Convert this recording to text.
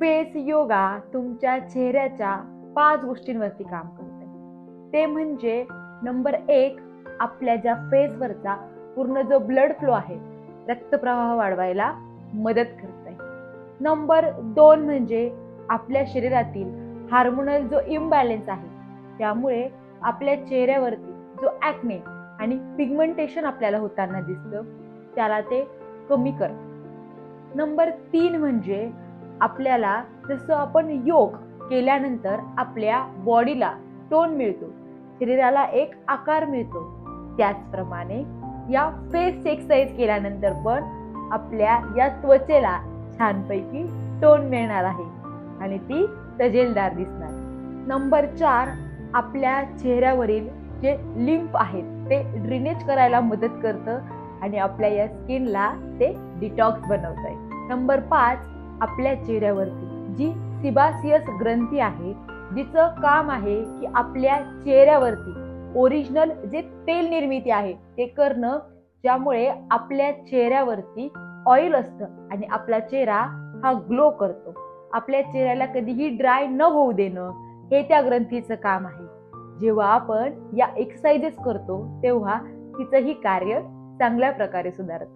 Face yoga तुमच्या चेहऱ्याच्या 5 गोष्टींवरती काम करते. ते म्हणजे नंबर 1, आपल्या ज्या फेसवरचा पूर्ण जो ब्लड फ्लो आहे, रक्तप्रवाह वाढवायला मदत करते. नंबर 2 म्हणजे आपल्या शरीरातील हार्मोनल जो इम्बॅलन्स आहे, त्यामुळे आपल्या चेहऱ्यावरती जो ॲक्ने आणि पिगमेंटेशन आपल्याला होताना दिसतं, त्याला ते कमी करते. नंबर 3 म्हणजे आपल्याला जसं आपण योग केल्यानंतर आपल्या बॉडीला टोन मिळतो, शरीराला एक आकार मिळतो, त्याचप्रमाणे या फेस एक्सरसाइज केल्यानंतर पण आपल्या या त्वचेला छानपैकी टोन मिळणार आहे आणि ती तजेलदार दिसणार. नंबर 4, आपल्या चेहऱ्यावरील जे लिम्फ आहेत ते ड्रेनेज करायला मदत करतं आणि आपल्या या स्किनला ते डिटॉक्स बनवतंय. नंबर 5, आपल्या चेहऱ्यावरती जी सिबासियस ग्रंथी आहे, जिचं काम आहे की आपल्या चेहऱ्यावरती ओरिजिनल जे तेल निर्मिती आहे ते करणं, ज्यामुळे आपल्या चेहऱ्यावरती ऑइल असतं आणि आपला चेहरा हा ग्लो करतो. आपल्या चेहऱ्याला कधीही ड्राय न होऊ देणं हे त्या ग्रंथीचं काम आहे. जेव्हा आपण या एक्सरसाइजेस करतो तेव्हा तिचंही कार्य चांगल्या प्रकारे सुधारतं.